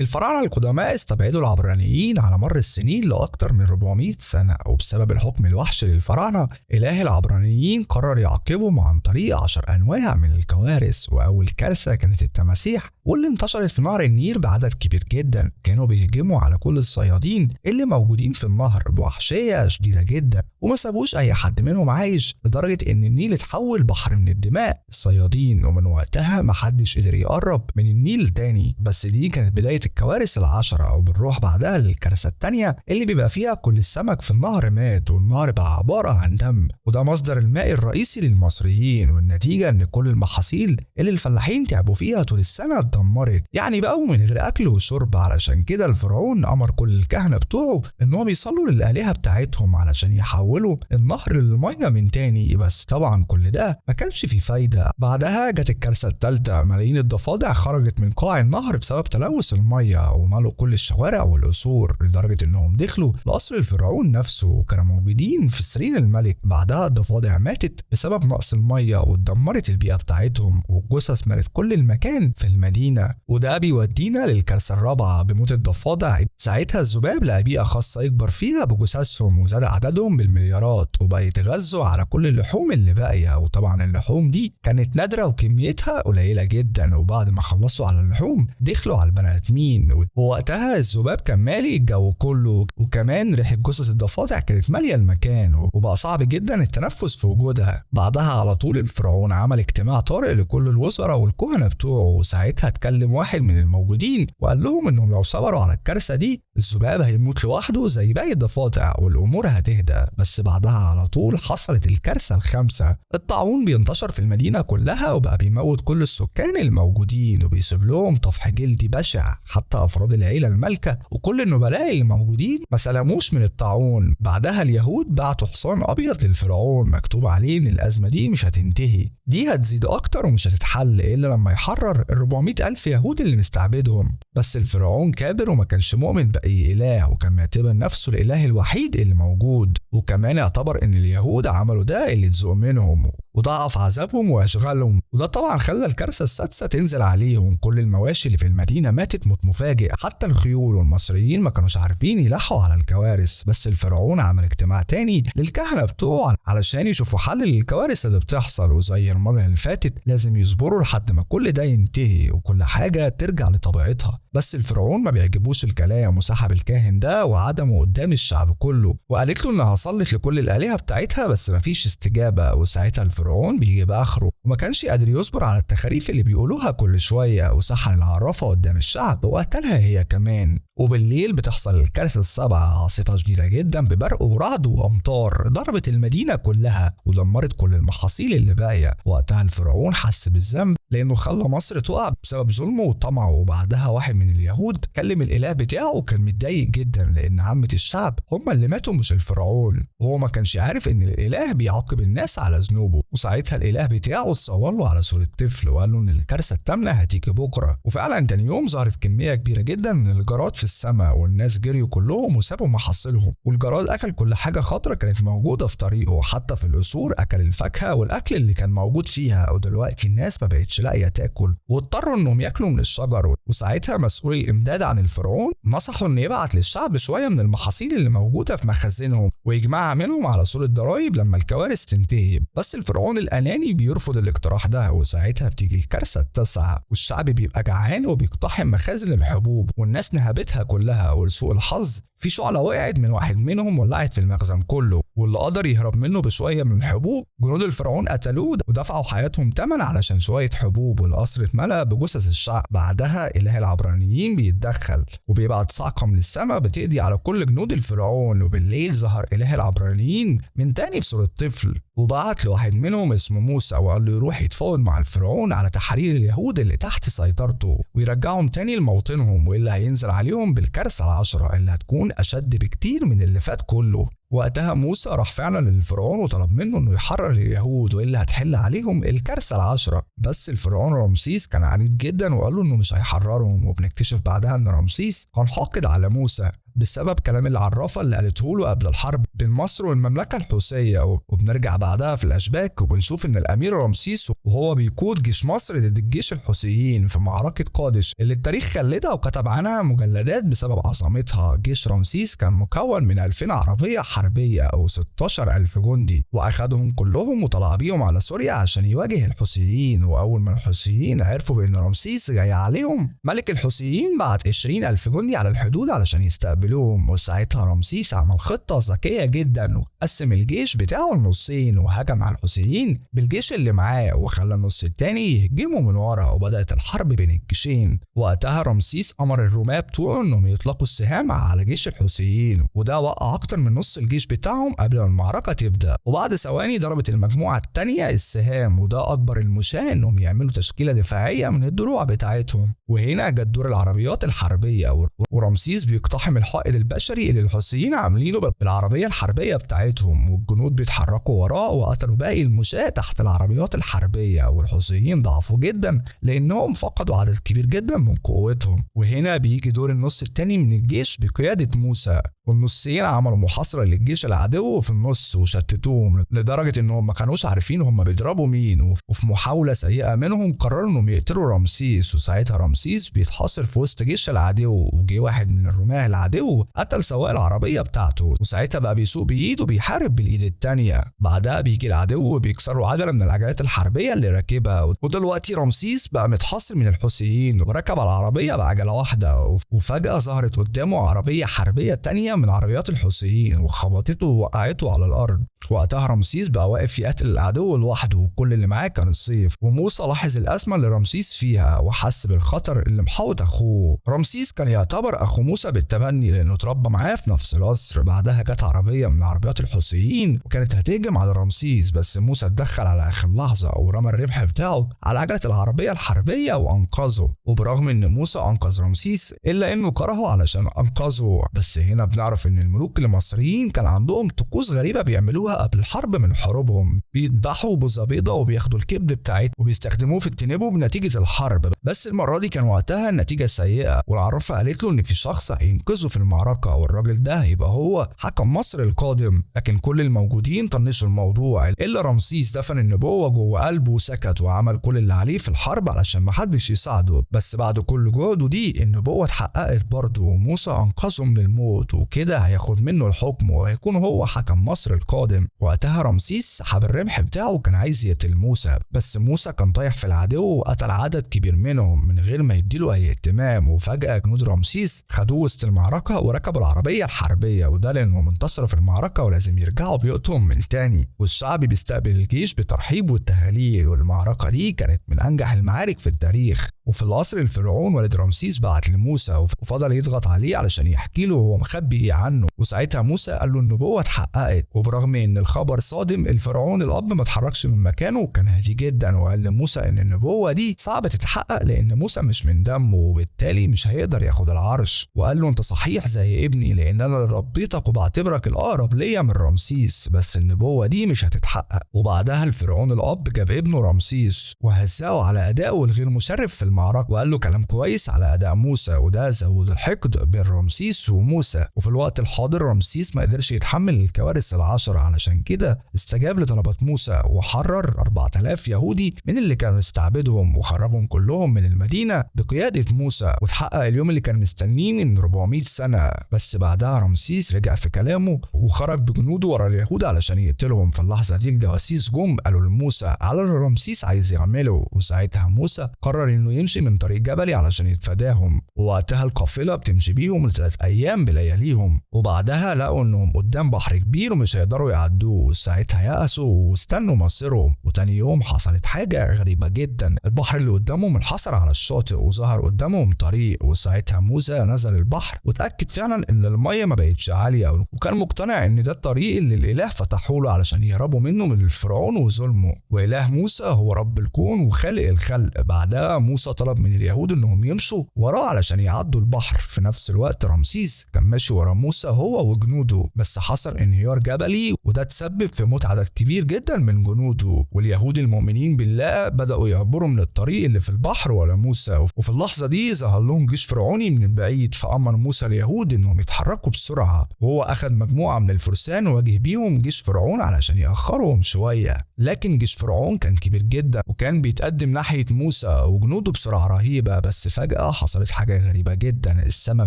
الفراعنة القدماء استبعدوا العبرانيين على مر السنين لأكثر من 400 سنة، وبسبب الحكم الوحش للفراعنة إله العبرانيين قرر يعاقبهم عن طريق 10 أنواع من الكوارث. وأول كارثة كانت التماسيح، واللي انتشرت في نهر النيل بعدد كبير جدا. كانوا بيهجموا على كل الصيادين اللي موجودين في النهر بوحشية شديدة جدا، وما سابوش أي حد منهم عايش، لدرجة إن النيل اتحول بحر من الدماء الصيادين، ومن وقتها محدش قدر يقرب من النيل تاني. بس دي كانت بداية الكوارث ال10، وبنروح بعدها للكارثة التانية اللي بيبقى فيها كل السمك في النهر مات، والنهر بقى عبارة عن دم، وده مصدر الماء الرئيسي للمصريين. والنتيجة إن كل المحاصيل اللي الفلاحين تعبوا فيها طول السنة اتدمرت، يعني بقوا من غير أكل وشرب. علشان كده الفرعون أمر كل الكهنة بتوعه إنهم يصلوا للآلهة بتاعتهم علشان يحولوا النهر للمية من تاني. بس طبعا كل ده ما كانش فيه فايدة. بعدها جت الكارثة الثالثة، ملايين الضفادع خرجت من قاع النهر بسبب تلوث المية، وملوا كل الشوارع والقصور، لدرجة إنهم دخلوا لقصر الفرعون نفسه وكانوا موجودين في سرير الملك. بعدها الضفادع ماتت بسبب نقص المية، واتدمرت البيئة بتاعتهم، والجثث ملت كل المكان في المدينة. وده بيودينا للكارثة الرابعة بموت الضفادع. ساعتها الذباب لقى بيئة خاصة يكبر فيها بجثثهم، وزاد عددهم بالمليارات، وبقى يتغذوا على كل اللحوم اللي باقية. وطبعا اللحوم دي كانت نادرة وكميتها قليلة جدا. وبعد ما خلصوا على اللحوم دخلوا على البني ادمين، ووقتها الذباب كان مالي الجو كله، وكمان ريحة جثث الضفادع كانت مالية المكان، وبقى صعب جدا التنفس في وجودها. بعدها على طول الفرعون عمل اجتماع طارئ لكل الوزراء والكهنة بتوعه، وساعتها اتكلم واحد من الموجودين وقال لهم انهم لو صبروا على الكارثة دي الذباب هيموت لوحده زي باقي الضفادع والامور هتهدى. بس بعدها على طول حصلت الكارثة الخامسة. الطاعون بينتشر في المدينة كلها، وبقى بيموت كل السكان الموجودين، وبيسيب لهم طفح جلدي بشع. حتى افراد العيلة المالكة وكل النبلاء اللي موجودين ما سلموش من الطاعون. بعدها اليهود بعتوا حصان ابيض للفرعون مكتوب عليه ان الازمة دي مش هتنتهي، دي هتزيد اكتر ومش هتتحل الا لما يحرر ال400,000 يهود اللي مستعبدهم. بس الفرعون كابر وما كانش مؤمن بأي إله، وكان معتبر نفسه الإله الوحيد اللي موجود. وكمان اعتبر إن اليهود عملوا ده اللي اتزوق منهم، وضاعف عذابهم واشغالهم. وده طبعا خلى الكارثة السادسة تنزل عليهم. كل المواشي اللي في المدينة ماتت موت مفاجئ، حتى الخيول، والمصريين ما كانوش عارفين يلحقوا على الكوارث. بس الفرعون عمل اجتماع تاني للكهنة بتوعه علشان يشوفوا حل للكوارث اللي بتحصل. وزي المرة اللي فاتت لازم يصبروا لحد ما كل ده ينتهي وكل حاجة ترجع لطبيعتها. بس الفرعون ما بيعجبوش الكلام، وسحب الكاهن ده وعدمه قدام الشعب كله، وقالت له انها صلت لكل الآلهة بتاعتها بس ما فيش استجابة. وساعتها الفرعون بيجيب اخره، وما كانش قادر يصبر على التخاريف اللي بيقولوها كل شوية، وسحن العرافة قدام الشعب وقتلها هي كمان. وبالليل بتحصل الكارثة السابعة، عاصفة شديدة جدا ببرق ورعد وأمطار ضربت المدينة كلها ودمرت كل المحاصيل اللي باقية. وقتها الفرعون حس بالذنب لأنه خلى مصر تقع بسبب ظلمه وطمعه. وبعدها واحد من اليهود كلم الإله بتاعه، وكان متضايق جدا لأن عامة الشعب هم اللي ماتوا مش الفرعون، وهو ما كانش عارف إن الإله بيعاقب الناس على ذنوبه. وساعتها الإله بتاعه اتصور له على صورة طفل وقال له إن الكارثة التامنة هتيجي بكرة. وفعلا تاني يوم ظهرت كمية كبيرة جدا من الجراد في السماء، والناس جريوا كلهم وسابوا محاصيلهم. والجراد أكل كل حاجة خضرة كانت موجودة في طريقه، حتى في القصور أكل الفاكهة والأكل اللي كان موجود فيها. ودلوقتي الناس ما بقتش لاقية تاكل، واضطروا إنهم ياكلوا من الشجر. وساعتها مسؤول الإمداد عن الفرعون نصحوا إن يبعت للشعب شوية من المحاصيل اللي موجودة في مخازنهم ويجمعها منهم على صورة ضرايب لما الكوارث تنتهي. بس الفرعون الأناني بيرفض الاقتراح ده، وساعتها بتيجي الكارثة التاسعة، والشعب بيبقى جعان وبيقتحم مخازن الحبوب، والناس نهبتها كلها. ولسوء الحظ في شعلة وقعت من واحد منهم ولعت في المخزن كله، واللي قدر يهرب منه بشوية من الحبوب جنود الفرعون قتلوه ودفعوا حياتهم تمن علشان شوية حبوب، والقصر اتملأ بجثث الشعب. بعدها إله العبرانيين بيتدخل وبيبعت صاعقة من السماء بتقضي على كل جنود الفرعون. وبالليل ظهر إله العبرانيين من تاني في صورة طفل، وبعت لواحد منهم اسمه موسى وقال له يروح يتفاوض مع الفرعون على تحرير اليهود اللي تحت سيطرته ويرجعهم تاني لموطنهم، واللي هينزل عليهم بالكارثة ال10 اللي هتكون أشد بكتير من اللي فات كله. وقتها موسى راح فعلا للفرعون وطلب منه انه يحرر اليهود والا هتحل عليهم الكارثه ال10. بس الفرعون رمسيس كان عنيد جدا وقال له انه مش هيحررهم، وبنكتشف بعدها ان رمسيس كان حاقد على موسى. بسبب كلام العرافة اللي قالته له قبل الحرب بين مصر والمملكة الحوثية. وبنرجع بعدها في الأشباك وبنشوف إن الأمير رمسيس وهو بيقود جيش مصر ضد الجيش الحوثيين في معركة قادش اللي التاريخ خلدها وكتب عنها مجلدات بسبب عظمتها. جيش رمسيس كان مكون من 2000 عربية حربية أو 16,000 جندي، وأخدهم كلهم وطلع بيهم على سوريا عشان يواجه الحوثيين. وأول ما الحوثيين عرفوا بإن رمسيس جاي عليهم، ملك الحوثيين بعت 20,000 جندي على الحدود علشان يستقبلوهم. وساعتها رمسيس عمل خطة ذكية جدا وقسم الجيش بتاعه لنصين، وهجم على الحوثيين بالجيش اللي معاه وخلى النص التاني يهجموا من ورا، وبدأت الحرب بين الجيشين. وقتها رمسيس أمر الرماة بتوعه إنهم يطلقوا السهام على جيش الحوثيين، وده وقع أكتر من نص الجيش بتاعهم قبل ما المعركة تبدأ. وبعد ثواني ضربت المجموعة التانية السهام، وده أكبر المشاة إنهم يعملوا تشكيلة دفاعية من الدروع بتاعتهم. وهنا جت دور العربيات الحربية، ورمسيس بيقتحم الحائط البشري اللي الحوثيين عاملينه بالعربية الحربية بتاعتهم، والجنود بيتحركوا وراه وقتلوا باقي المشاة تحت العربيات الحربية. والحوثيين ضعفوا جدا لأنهم فقدوا عدد كبير جدا من قوتهم. وهنا بيجي دور النص التاني من الجيش بقيادة موسى، والنصين عملوا محاصرة للجيش العدو في النص وشتتوهم لدرجة انهم ما كانوش عارفين هم بيضربوا مين. وفي محاولة سيئة منهم قرروا انهم يقتلوا رمسيس، وساعتها رمسيس بيتحاصر في وسط جيش العدو، وجي واحد من الرماة العدو قتل سواق العربية بتاعته، وساعتها بقى بيسوق بإيد وبيحارب بالإيد التانية. بعدها بيجي العدو وبيكسروا عجلة من العجلات الحربية اللي راكبها، ودلوقتي رمسيس بقى متحاصر من الحوثيين وركب على العربية بعجلة واحدة. وفجأة ظهرت قدامه عربية حربية تانية من عربيات الحوثيين وخبطته ووقعته على الأرض. وقتها رمسيس بقى واقف يقاتل العدو لوحده، وكل اللي معاه كان السيف. وموسى لاحظ الأزمة اللي رمسيس فيها وحس بالخطر اللي محاوط أخوه. رمسيس كان يعتبر أخو موسى بالتبني لأنه اتربى معاه في نفس القصر. بعدها جت عربية من عربيات الحوثيين وكانت هتهجم على رمسيس، بس موسى اتدخل على آخر لحظة ورمى الرمح بتاعه على عجلة العربية الحربية وأنقذه. وبرغم إن موسى أنقذ رمسيس إلا إنه كرهه علشان أنقذه. بس هنا بنعرف إن الملوك المصريين كان عندهم طقوس غريبة بيعملوها قبل الحرب من حروبهم. بيذبحوا بوزة بيضة وبياخدوا الكبد بتاعته وبيستخدموه في التنبؤ بنتيجة الحرب. بس المرة دي كان وقتها النتيجة سيئة، والعرافة قالت له إن في شخص هينقذه في المعركة، والراجل ده هيبقى هو حكم مصر القادم. لكن كل الموجودين طنشوا الموضوع إلا رمسيس. دفن النبوة جوه قلبه وسكت وعمل كل اللي عليه في الحرب علشان محدش يساعده. بس بعد كل جهده دي النبوة اتحققت برضه، وموسى أنقذه من الموت، وكده هياخد منه الحكم وهيكون هو حكم مصر القادم. وقتها رمسيس سحب الرمح بتاعه وكان عايز يقتل موسى، بس موسى كان طايح في العدو وقتل عدد كبير منهم من غير ما يديله اي اهتمام. وفجأة جنود رمسيس خدوه وسط المعركة وركبوا العربية الحربية، وده لانهم انتصروا في المعركة ولازم يرجعوا بيوتهم من تاني. والشعب بيستقبل الجيش بالترحيب والتهليل، والمعركة دي كانت من انجح المعارك في التاريخ. وفي القصر الفرعون والد رمسيس بعت لموسى وفضل يضغط عليه علشان يحكي له هو مخبي ايه عنه. وساعتها موسى قال له النبوة اتحققت. وبرغم ان الخبر صادم، الفرعون الاب ما اتحركش من مكانه وكان هادي جدا، وقال لموسى ان النبوة دي صعبة تتحقق لان موسى مش من دمه وبالتالي مش هيقدر ياخد العرش. وقال له انت صحيح زي ابني لان انا ربيتك وبعتبرك الاقرب ليا من رمسيس، بس النبوة دي مش هتتحقق. وبعدها الفرعون الاب جاب ابنه رمسيس وهزاه على ادائه الغير مشرف في المعركة، وقال له كلام كويس على اداء موسى، وده زود الحقد بين رمسيس وموسى. وفي الوقت الحاضر رمسيس ما قدرش يتحمل الكوارث ال10، علشان كده استجاب لطلبات موسى وحرر 4000 يهودي من اللي كانوا استعبدهم وخرجهم كلهم من المدينة بقيادة موسى. وتحقق اليوم اللي كان مستنيه من 400 سنة. بس بعدها رمسيس رجع في كلامه وخرج بجنوده ورا اليهود علشان يقتلهم. في اللحظة دي الجواسيس جم قالوا لموسى على اللي رمسيس عايز يعمله، وساعتها موسى قرر انه يمشي من طريق جبلي علشان يتفاداهم. ووقتها القافلة بتمشي بيهم ل3 أيام بلياليهم، وبعدها لقوا انهم قدام بحر كبير ومش هيقدروا يعدوه. وساعتها يأسوا واستنوا مصيرهم. وتاني يوم حصلت حاجة غريبة جدا، البحر اللي قدامهم انحصر على الشاطئ وظهر قدامهم طريق. وساعتها موسى نزل البحر وتأكد فعلا ان المية ما بقتش عالية، وكان مقتنع ان ده الطريق اللي الاله فتحه له علشان يهربوا منه من الفرعون وظلمه. واله موسى هو رب الكون وخالق الخلق. بعدها موسى موسى طلب من اليهود انهم يمشوا وراه علشان يعدوا البحر. في نفس الوقت رمسيس كان ماشي ورا موسى هو وجنوده، بس حصل انهيار جبلي وده تسبب في موت عدد كبير جدا من جنوده، واليهود المؤمنين بالله بدأوا يعبروا من الطريق اللي في البحر ورا موسى. وفي اللحظة دي ظهر لهم جيش فرعوني من بعيد، فأمر موسى اليهود انهم يتحركوا بسرعة، وهو أخذ مجموعة من الفرسان وواجه بيهم جيش فرعون علشان يأخرهم شوية. لكن جيش فرعون كان كبير جدا وكان بيتقدم ناحية موسى وجنوده بسرعة رهيبة. بس فجأة حصلت حاجة غريبة جدا، السماء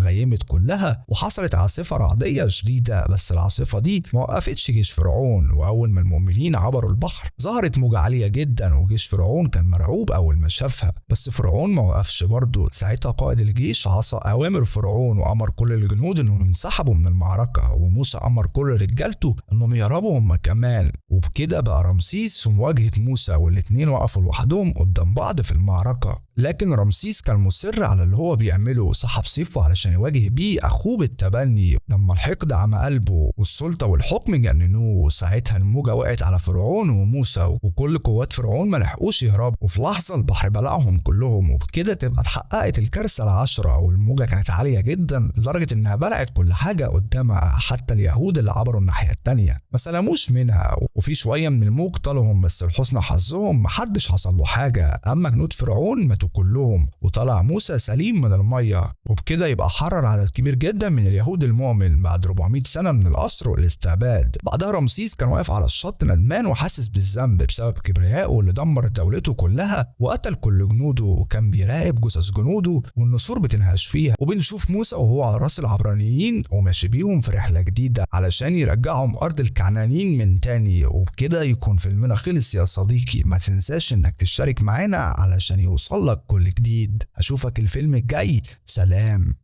غيمت كلها وحصلت عاصفة رعدية شديدة، بس العاصفة دي ما وقفتش جيش فرعون. وأول ما المؤمنين عبروا البحر ظهرت موجة عالية جدا، وجيش فرعون كان مرعوب أول ما شافها. بس فرعون ما وقفش برضه، ساعتها قائد الجيش عصى أوامر فرعون وأمر كل الجنود إنهم ينسحبوا من المعركة، وموسى أمر كل رجالته إنهم يهربوا هم كمان. وبكده بقى رمسيس في مواجهة موسى، والاتنين وقفوا لوحدهم قدام بعض في المعركة. لكن رمسيس كان مصر على اللي هو بيعمله، وسحب سيفه علشان يواجه بيه أخوه بالتبني. لما الحقد عمى قلبه والسلطة والحكم جننوه، ساعتها الموجة وقعت على فرعون وموسى، وكل قوات فرعون ما لحقوش يهربوا، وفي لحظة البحر بلعهم كلهم. وبكده تبقى اتحققت الكارثة ال10، والموجة كانت عالية جدا لدرجة إنها بلعت كل حاجة قدامها، حتى اليهود اللي عبروا الناحية التانية ما سلموش منها. وفي شوية من الموج طالهم، بس لحسن حظهم محدش حصل له حاجة. أما جنود فرعون ماتوا كلهم، وطلع موسى سليم من المية. وبكده يبقى حرر عدد كبير جدا من اليهود المؤمن بعد 400 سنة من الأسر والاستعباد. بعدها رمسيس كان واقف على الشط ندمان وحاسس بالذنب بسبب كبريائه اللي دمر دولته كلها وقتل كل جنوده، وكان بيراقب جثث جنوده والنسور بتنهش فيها. وبنشوف موسى وهو على راس العبرانيين وماشي بيهم في رحلة جديدة علشان يرجعهم أرض الكعنانيين من تاني. وبكده يكون فيلمنا خلص يا صديقي. ما تنساش انك تشترك معانا علشان يوصلك كل جديد. اشوفك الفيلم الجاي، سلام.